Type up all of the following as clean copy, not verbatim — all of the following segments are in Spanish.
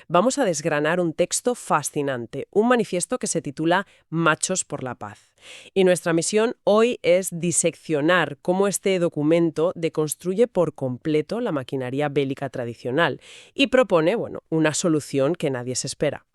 vamos a desgranar un texto fascinante, un manifiesto que se titula Machos por la Paz. Y nuestra misión hoy es diseccionar cómo este documento deconstruye por completo la maquinaria bélica tradicional y propone, bueno, una solución que nadie se espera.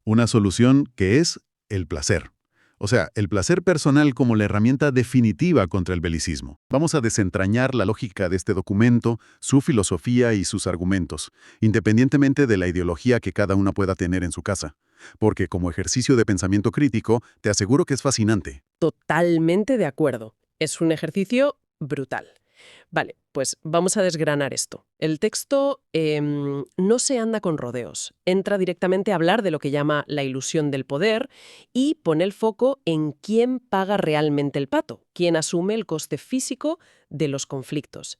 Una solución que es el placer. O sea, el placer personal como la herramienta definitiva contra el belicismo. Vamos a desentrañar la lógica de este documento, su filosofía y sus argumentos, independientemente de la ideología que cada una pueda tener en su casa. Porque como ejercicio de pensamiento crítico, te aseguro que es fascinante. Totalmente de acuerdo. Es un ejercicio brutal. Vale, pues vamos a desgranar esto. El texto no se anda con rodeos. Entra directamente a hablar de lo que llama la ilusión del poder y pone el foco en quién paga realmente el pato, quién asume el coste físico de los conflictos.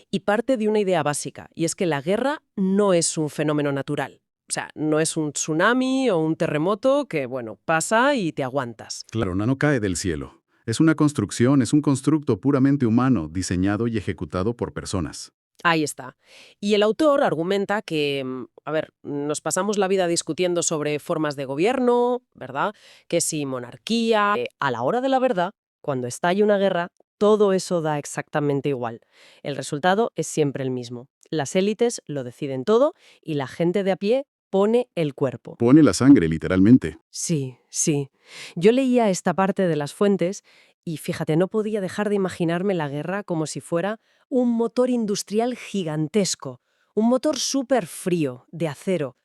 Y parte de una idea básica, y es que la guerra no es un fenómeno natural. O sea, no es un tsunami o un terremoto que, bueno, pasa y te aguantas. Claro, no cae del cielo. Es una construcción, es un constructo puramente humano, diseñado y ejecutado por personas. Ahí está. Y el autor argumenta que, a ver, nos pasamos la vida discutiendo sobre formas de gobierno, ¿verdad? Que si monarquía. A la hora de la verdad, cuando estalla una guerra, todo eso da exactamente igual. El resultado es siempre el mismo. Las élites lo deciden todo y la gente de a pie pone el cuerpo. Pone la sangre, literalmente. Sí, sí. Yo leía esta parte de las fuentes y fíjate, no podía dejar de imaginarme la guerra como si fuera un motor industrial gigantesco, un motor súper frío, de acero.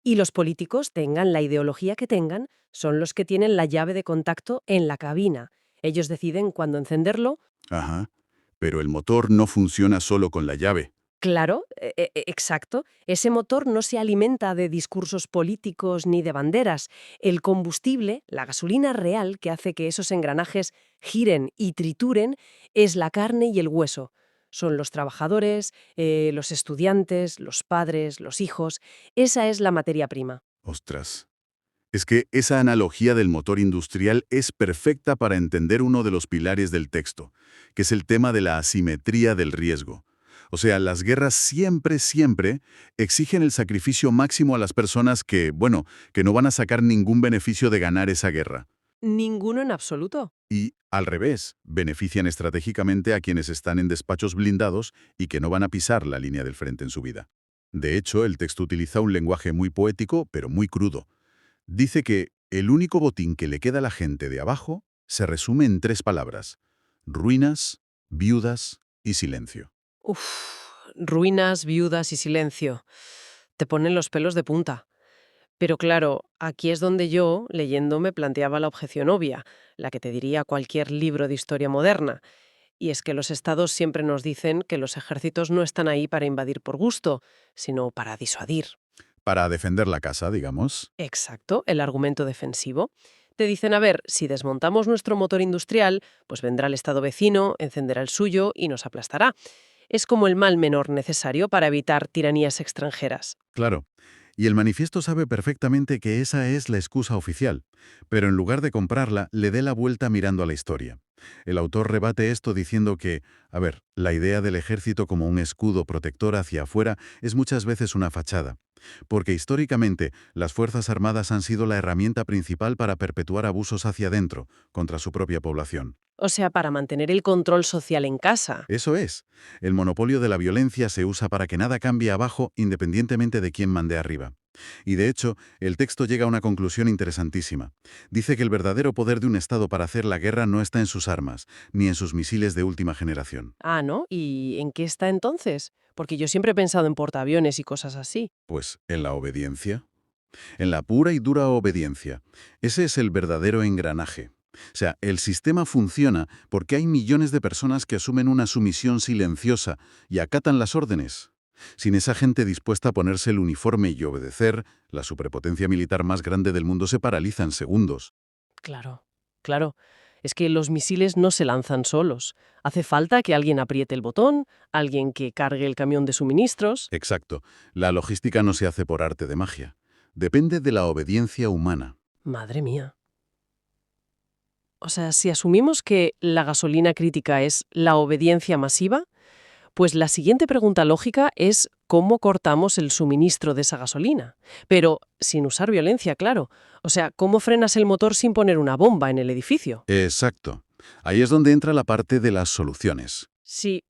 Y los políticos, tengan la ideología que tengan, son los que tienen la llave de contacto en la cabina. Ellos deciden cuándo encenderlo. Ajá. Pero el motor no funciona solo con la llave. Claro, exacto. Ese motor no se alimenta de discursos políticos ni de banderas. El combustible, la gasolina real que hace que esos engranajes giren y trituren, es la carne y el hueso. Son los trabajadores, los estudiantes, los padres, los hijos. Esa es la materia prima. Ostras. Es que esa analogía del motor industrial es perfecta para entender uno de los pilares del texto, que es el tema de la asimetría del riesgo. O sea, las guerras siempre exigen el sacrificio máximo a las personas que, bueno, que no van a sacar ningún beneficio de ganar esa guerra. Ninguno en absoluto. Y, al revés, benefician estratégicamente a quienes están en despachos blindados y que no van a pisar la línea del frente en su vida. De hecho, el texto utiliza un lenguaje muy poético, pero muy crudo. Dice que el único botín que le queda a la gente de abajo se resume en 3 palabras: ruinas, viudas y silencio. Uf, ruinas, viudas y silencio. Te ponen los pelos de punta. Pero claro, aquí es donde yo, leyendo, me planteaba la objeción obvia, la que te diría cualquier libro de historia moderna. Y es que los estados siempre nos dicen que los ejércitos no están ahí para invadir por gusto, sino para disuadir. Para defender la casa, digamos. Exacto, el argumento defensivo. Te dicen, a ver, si desmontamos nuestro motor industrial, pues vendrá el estado vecino, encenderá el suyo y nos aplastará. Es como el mal menor necesario para evitar tiranías extranjeras. Claro. Y el manifiesto sabe perfectamente que esa es la excusa oficial, pero en lugar de comprarla, le dé la vuelta mirando a la historia. El autor rebate esto diciendo que, a ver, la idea del ejército como un escudo protector hacia afuera es muchas veces una fachada, porque históricamente las Fuerzas Armadas han sido la herramienta principal para perpetuar abusos hacia adentro, contra su propia población. O sea, para mantener el control social en casa. Eso es. El monopolio de la violencia se usa para que nada cambie abajo independientemente de quién mande arriba. Y de hecho, el texto llega a una conclusión interesantísima. Dice que el verdadero poder de un Estado para hacer la guerra no está en sus armas, ni en sus misiles de última generación. Ah, ¿no? ¿Y en qué está entonces? Porque yo siempre he pensado en portaaviones y cosas así. Pues en la obediencia. En la pura y dura obediencia. Ese es el verdadero engranaje. O sea, el sistema funciona porque hay millones de personas que asumen una sumisión silenciosa y acatan las órdenes. Sin esa gente dispuesta a ponerse el uniforme y obedecer, la superpotencia militar más grande del mundo se paraliza en segundos. Claro, claro. Es que los misiles no se lanzan solos. Hace falta que alguien apriete el botón, alguien que cargue el camión de suministros. Exacto. La logística no se hace por arte de magia. Depende de la obediencia humana. Madre mía. O sea, si asumimos que la gasolina crítica es la obediencia masiva, Pues la siguiente pregunta lógica es cómo cortamos el suministro de esa gasolina. Pero sin usar violencia, claro. O sea, ¿cómo frenas el motor sin poner una bomba en el edificio? Exacto. Ahí es donde entra la parte de las soluciones. Sí.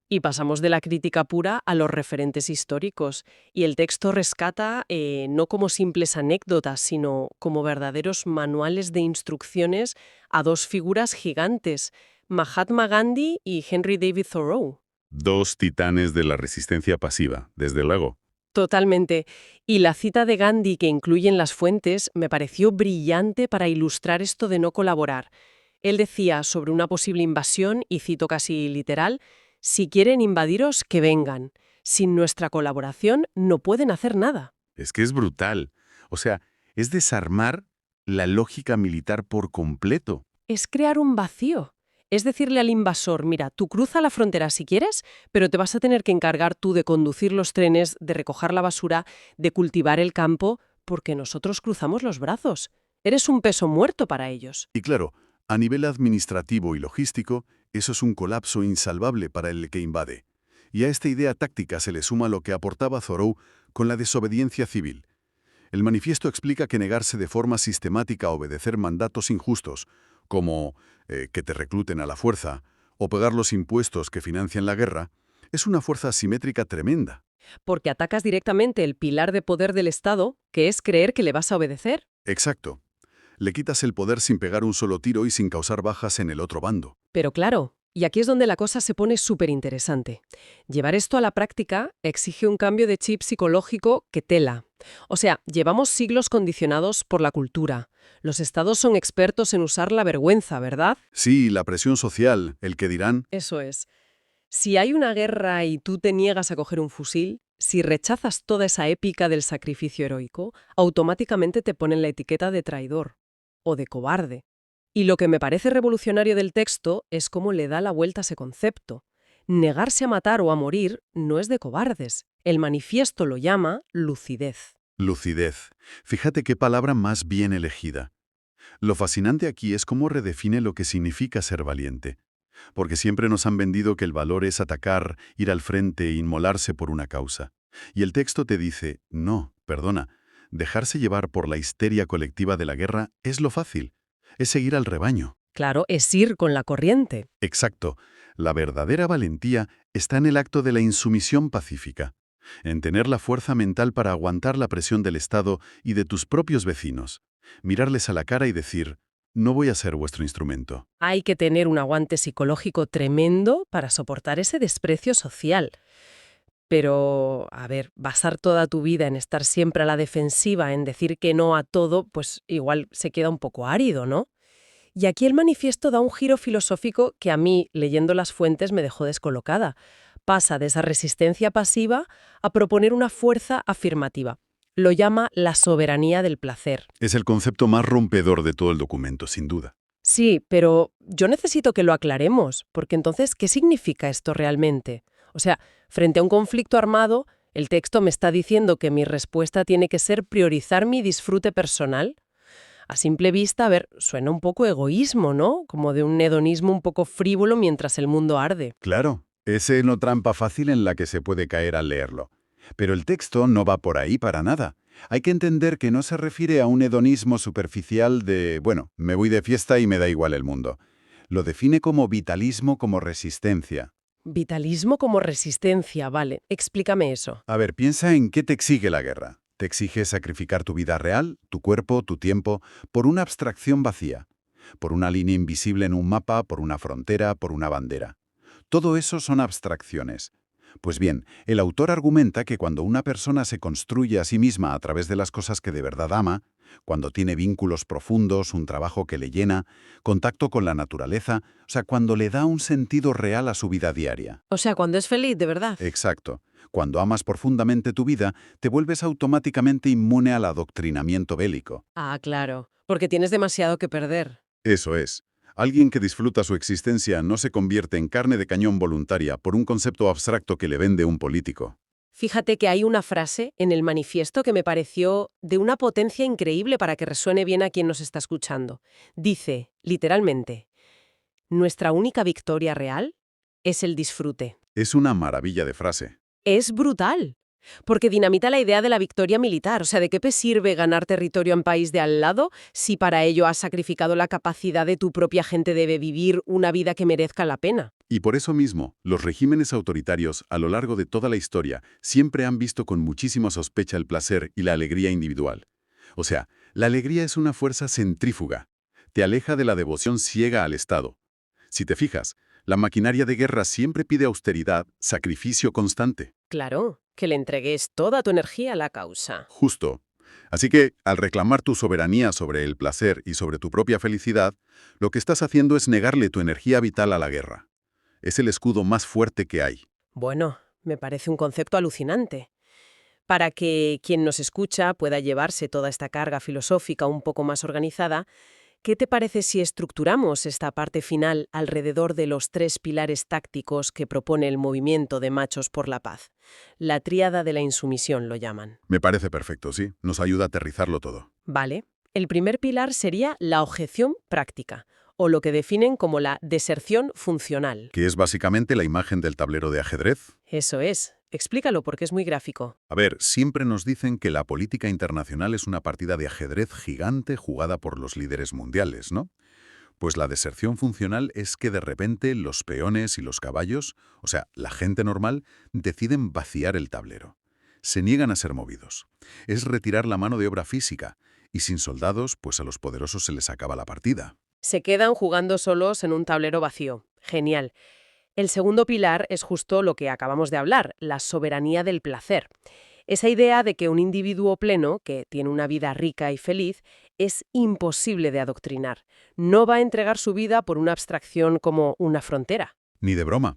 Y pasamos de la crítica pura a los referentes históricos. Y el texto rescata no como simples anécdotas, sino como verdaderos manuales de instrucciones a dos figuras gigantes, Mahatma Gandhi y Henry David Thoreau. Dos titanes de la resistencia pasiva, desde luego. Totalmente. Y la cita de Gandhi que incluyen las fuentes me pareció brillante para ilustrar esto de no colaborar. Él decía sobre una posible invasión, y cito casi literal, si quieren invadiros, que vengan. Sin nuestra colaboración no pueden hacer nada. Es que es brutal. O sea, es desarmar la lógica militar por completo. Es crear un vacío. Es decirle al invasor, mira, tú cruza la frontera si quieres, pero te vas a tener que encargar tú de conducir los trenes, de recoger la basura, de cultivar el campo, porque nosotros cruzamos los brazos. Eres un peso muerto para ellos. Y claro, a nivel administrativo y logístico, eso es un colapso insalvable para el que invade. Y a esta idea táctica se le suma lo que aportaba Thoreau con la desobediencia civil. El manifiesto explica que negarse de forma sistemática a obedecer mandatos injustos, como que te recluten a la fuerza o pagar los impuestos que financian la guerra, es una fuerza asimétrica tremenda. Porque atacas directamente el pilar de poder del Estado, que es creer que le vas a obedecer. Exacto. Le quitas el poder sin pegar un solo tiro y sin causar bajas en el otro bando. Pero claro, y aquí es donde la cosa se pone súper interesante. Llevar esto a la práctica exige un cambio de chip psicológico que tela. O sea, llevamos siglos condicionados por la cultura. Los estados son expertos en usar la vergüenza, ¿verdad? Sí, la presión social, el que dirán. Eso es. Si hay una guerra y tú te niegas a coger un fusil, si rechazas toda esa épica del sacrificio heroico, automáticamente te ponen la etiqueta de traidor o de cobarde. Y lo que me parece revolucionario del texto es cómo le da la vuelta a ese concepto. Negarse a matar o a morir no es de cobardes. El manifiesto lo llama lucidez. Lucidez. Fíjate qué palabra más bien elegida. Lo fascinante aquí es cómo redefine lo que significa ser valiente. Porque siempre nos han vendido que el valor es atacar, ir al frente e inmolarse por una causa. Y el texto te dice, no, perdona, dejarse llevar por la histeria colectiva de la guerra es lo fácil, es seguir al rebaño. Claro, es ir con la corriente. Exacto, la verdadera valentía está en el acto de la insumisión pacífica, en tener la fuerza mental para aguantar la presión del Estado y de tus propios vecinos, mirarles a la cara y decir, no voy a ser vuestro instrumento. Hay que tener un aguante psicológico tremendo para soportar ese desprecio social. Pero, a ver, basar toda tu vida en estar siempre a la defensiva, en decir que no a todo, pues igual se queda un poco árido, ¿no? Y aquí el manifiesto da un giro filosófico que a mí, leyendo las fuentes, me dejó descolocada. Pasa de esa resistencia pasiva a proponer una fuerza afirmativa. Lo llama la soberanía del placer. Es el concepto más rompedor de todo el documento, sin duda. Sí, pero yo necesito que lo aclaremos, porque entonces, ¿qué significa esto realmente? O sea, frente a un conflicto armado, el texto me está diciendo que mi respuesta tiene que ser priorizar mi disfrute personal. A simple vista, a ver, suena un poco egoísmo, ¿no? Como de un hedonismo un poco frívolo mientras el mundo arde. Claro, ese no trampa fácil en la que se puede caer al leerlo. Pero el texto no va por ahí para nada. Hay que entender que no se refiere a un hedonismo superficial de, bueno, me voy de fiesta y me da igual el mundo. Lo define como vitalismo, como resistencia. Vitalismo como resistencia, vale. Explícame eso. A ver, piensa en qué te exige la guerra. Te exige sacrificar tu vida real, tu cuerpo, tu tiempo, por una abstracción vacía, por una línea invisible en un mapa, por una frontera, por una bandera. Todo eso son abstracciones. Pues bien, el autor argumenta que cuando una persona se construye a sí misma a través de las cosas que de verdad ama, cuando tiene vínculos profundos, un trabajo que le llena, contacto con la naturaleza, o sea, cuando le da un sentido real a su vida diaria. O sea, cuando es feliz, de verdad. Exacto. Cuando amas profundamente tu vida, te vuelves automáticamente inmune al adoctrinamiento bélico. Ah, claro. Porque tienes demasiado que perder. Eso es. Alguien que disfruta su existencia no se convierte en carne de cañón voluntaria por un concepto abstracto que le vende un político. Fíjate que hay una frase en el manifiesto que me pareció de una potencia increíble para que resuene bien a quien nos está escuchando. Dice, literalmente, nuestra única victoria real es el disfrute. Es una maravilla de frase. Es brutal, porque dinamita la idea de la victoria militar. O sea, ¿de qué te sirve ganar territorio en país de al lado si para ello has sacrificado la capacidad de tu propia gente de vivir una vida que merezca la pena? Y por eso mismo, los regímenes autoritarios, a lo largo de toda la historia, siempre han visto con muchísima sospecha el placer y la alegría individual. O sea, la alegría es una fuerza centrífuga. Te aleja de la devoción ciega al Estado. Si te fijas, la maquinaria de guerra siempre pide austeridad, sacrificio constante. Claro, que le entregues toda tu energía a la causa. Justo. Así que, al reclamar tu soberanía sobre el placer y sobre tu propia felicidad, lo que estás haciendo es negarle tu energía vital a la guerra. Es el escudo más fuerte que hay. Bueno, me parece un concepto alucinante. Para que quien nos escucha pueda llevarse toda esta carga filosófica un poco más organizada, ¿qué te parece si estructuramos esta parte final alrededor de los 3 pilares tácticos que propone el movimiento de Machos por la Paz? La tríada de la insumisión lo llaman. Me parece perfecto, sí. Nos ayuda a aterrizarlo todo. Vale. El primer pilar sería la objeción práctica, o lo que definen como la deserción funcional. Que es básicamente la imagen del tablero de ajedrez. Eso es. Explícalo porque es muy gráfico. A ver, siempre nos dicen que la política internacional es una partida de ajedrez gigante jugada por los líderes mundiales, ¿no? Pues la deserción funcional es que de repente los peones y los caballos, o sea, la gente normal, deciden vaciar el tablero. Se niegan a ser movidos. Es retirar la mano de obra física, y sin soldados, pues a los poderosos se les acaba la partida. Se quedan jugando solos en un tablero vacío. Genial. El segundo pilar es justo lo que acabamos de hablar, la soberanía del placer. Esa idea de que un individuo pleno, que tiene una vida rica y feliz, es imposible de adoctrinar. No va a entregar su vida por una abstracción como una frontera. Ni de broma.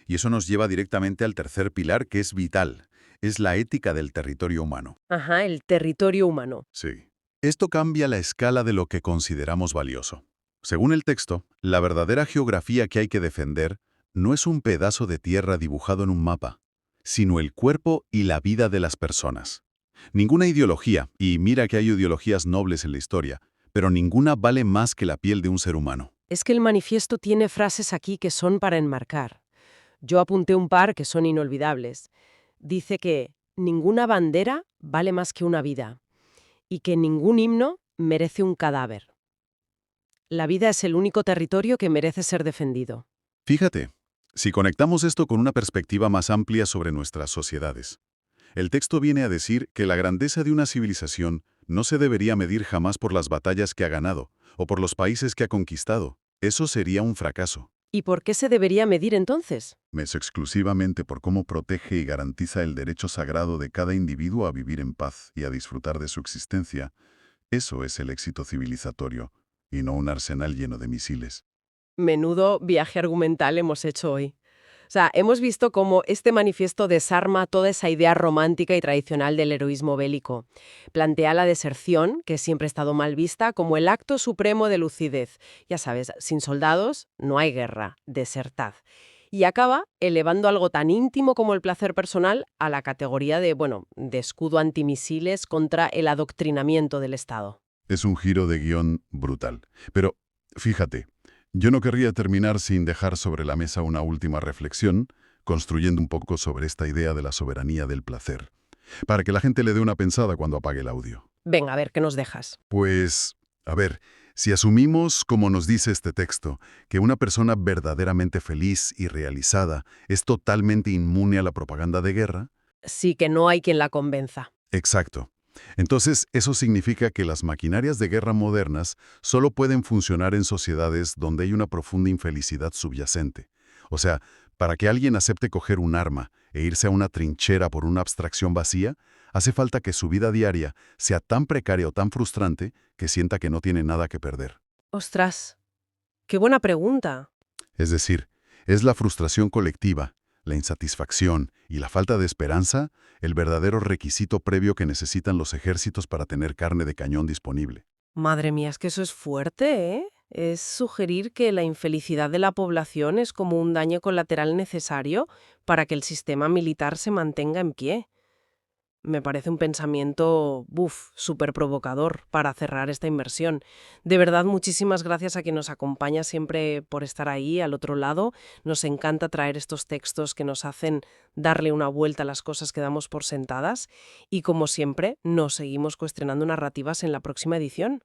Y eso nos lleva directamente al tercer pilar, que es vital. Es la ética del territorio humano. Ajá, el territorio humano. Sí. Esto cambia la escala de lo que consideramos valioso. Según el texto, la verdadera geografía que hay que defender no es un pedazo de tierra dibujado en un mapa, sino el cuerpo y la vida de las personas. Ninguna ideología, y mira que hay ideologías nobles en la historia, pero ninguna vale más que la piel de un ser humano. Es que el manifiesto tiene frases aquí que son para enmarcar. Yo apunté un par que son inolvidables. Dice que ninguna bandera vale más que una vida y que ningún himno merece un cadáver. La vida es el único territorio que merece ser defendido. Fíjate, si conectamos esto con una perspectiva más amplia sobre nuestras sociedades, el texto viene a decir que la grandeza de una civilización no se debería medir jamás por las batallas que ha ganado o por los países que ha conquistado. Eso sería un fracaso. ¿Y por qué se debería medir entonces? Es exclusivamente por cómo protege y garantiza el derecho sagrado de cada individuo a vivir en paz y a disfrutar de su existencia. Eso es el éxito civilizatorio, y no un arsenal lleno de misiles. Menudo viaje argumental hemos hecho hoy. O sea, hemos visto cómo este manifiesto desarma toda esa idea romántica y tradicional del heroísmo bélico. Plantea la deserción, que siempre ha estado mal vista, como el acto supremo de lucidez. Ya sabes, sin soldados no hay guerra, desertad. Y acaba elevando algo tan íntimo como el placer personal a la categoría de, bueno, de escudo antimisiles contra el adoctrinamiento del Estado. Es un giro de guión brutal. Pero, fíjate, yo no querría terminar sin dejar sobre la mesa una última reflexión, construyendo un poco sobre esta idea de la soberanía del placer, para que la gente le dé una pensada cuando apague el audio. Venga, a ver, ¿qué nos dejas? Pues, a ver, si asumimos, como nos dice este texto, que una persona verdaderamente feliz y realizada es totalmente inmune a la propaganda de guerra. Sí que no hay quien la convenza. Exacto. Entonces, eso significa que las maquinarias de guerra modernas solo pueden funcionar en sociedades donde hay una profunda infelicidad subyacente. O sea, para que alguien acepte coger un arma e irse a una trinchera por una abstracción vacía, hace falta que su vida diaria sea tan precaria o tan frustrante que sienta que no tiene nada que perder. Ostras, qué buena pregunta. Es decir, es la frustración colectiva, la insatisfacción y la falta de esperanza el verdadero requisito previo que necesitan los ejércitos para tener carne de cañón disponible. Madre mía, es que eso es fuerte, ¿eh? Es sugerir que la infelicidad de la población es como un daño colateral necesario para que el sistema militar se mantenga en pie. Me parece un pensamiento, súper provocador para cerrar esta inversión. De verdad, muchísimas gracias a quien nos acompaña siempre por estar ahí, al otro lado. Nos encanta traer estos textos que nos hacen darle una vuelta a las cosas que damos por sentadas. Y como siempre, nos seguimos cuestionando narrativas en la próxima edición.